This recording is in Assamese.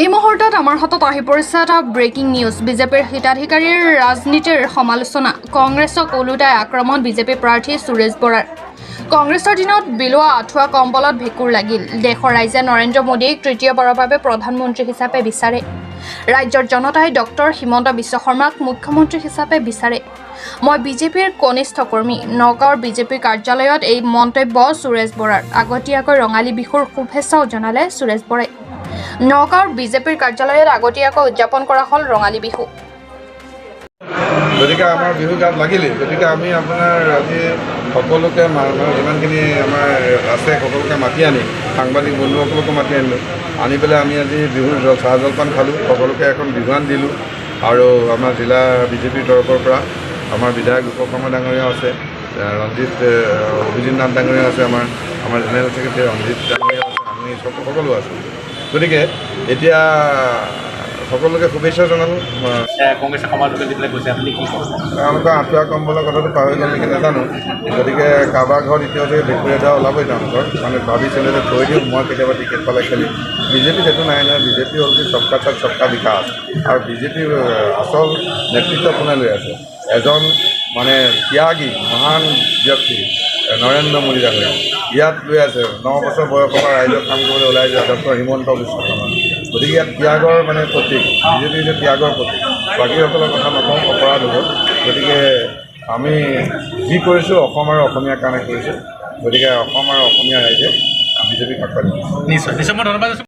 এই মুহূৰ্তত আমাৰ হাতত আহি পৰিছে এটা ব্ৰেকিং নিউজ। বিজেপিৰ হিতাধিকাৰীৰ ৰাজনীতিৰ সমালোচনা। কংগ্ৰেছক ওলোটাই আক্ৰমণ বিজেপি প্ৰাৰ্থী সুৰেশ বৰাৰ। কংগ্ৰেছৰ দিনত বিলোৱা আঁঠুৱা কম্বলত ভেঁকুৰ লাগিল। দেশৰ ৰাইজে নৰেন্দ্ৰ মোদীক তৃতীয়বাৰৰ বাবে প্ৰধানমন্ত্ৰী হিচাপে বিচাৰে। ৰাজ্যৰ জনতাই ডক্টৰ হিমন্ত বিশ্ব শৰ্মাক মুখ্যমন্ত্ৰী হিচাপে বিচাৰে। মই বিজেপিৰ কনিষ্ঠ কৰ্মী। নগাঁৱৰ বিজেপি কাৰ্যালয়ত এই মন্তব্য সুৰেশ বৰাৰ। আগতীয়াকৈ ৰঙালী বিহুৰ শুভেচ্ছাও জনালে সুৰেশ বৰাই। নগাঁৱৰ বিজেপিৰ কাৰ্যালয়ত আগতীয়াকৈ উদযাপন কৰা হ'ল ৰঙালী বিহু। গতিকে আমাৰ বিহু গাত লাগিলেই। গতিকে আমি আপোনাৰ আজি সকলোকে যিমানখিনি আমাৰ আছে সকলোকে মাতি আনি সাংবাদিক বন্ধুসকলকো মাতি আনিলোঁ। আনি পেলাই আমি আজি বিহুৰ চাহ জলপান খালোঁ। সকলোকে এখন বিহুৱান দিলোঁ। আৰু আমাৰ জিলা বিজেপিৰ তৰফৰ পৰা আমাৰ বিধায়ক ৰূপক শৰ্মা ডাঙৰীয়াও আছে, ৰঞ্জিত অভিজিত নাথ ডাঙৰীয়া আছে, আমাৰ জেনেৰেল ছেক্ৰেটাৰী ৰঞ্জিত ডাঙৰীয়াও আছে, আমি সকলো আছোঁ। গতিকে এতিয়া সকলোকে শুভেচ্ছা জনালোঁ। কংগ্ৰেছে সমালোচনা দি পেলাই কৈছে, আপুনি কি ক'ব? তেওঁলোকৰ আঁঠুৱা কম্বলৰ কথাটো পাহৰি গ'ল নেকি নাজানো। গতিকে কাৰোবাৰ ঘৰত এতিয়াও যে ভেঁকুৰ এটা ওলাবই তেওঁলোকৰ, মানে ভাবিছিলে যে থৈ দিওঁ মই কেতিয়াবা টিকেট পালে খেলিম। বিজেপিত সেইটো নাই নহয়। বিজেপি হ'ল কি চবকা চাত চবকা বিকাশ। আৰু বিজেপিৰ আচল নেতৃত্ব কোনে লৈ আছে? এজন মানে ত্যাগী মহান ব্যক্তি নৰেন্দ্ৰ মোদী ডাঙৰীয়া ইয়াত লৈ আছে 9 বছৰ বয়সৰ পৰা ৰাইজক কাম কৰিবলৈ ওলাই যোৱা ডক্টৰ হিমন্ত বিশ্ব শৰ্মা। গতিকে ইয়াত ত্যাগৰ মানে প্ৰতীক, বিজেপিৰ যে ত্যাগৰ প্ৰতীক। বাকীসকলৰ কথা নকওঁ, অপৰাধ হ'ব। গতিকে আমি যি কৰিছোঁ অসম আৰু অসমীয়াৰ কাৰণে কৰিছোঁ। গতিকে অসম আৰু অসমীয়া ৰাইজে বিজেপিক আগবাঢ়ি নিশ্চয় নিশ্চয় মই ধন্যবাদ।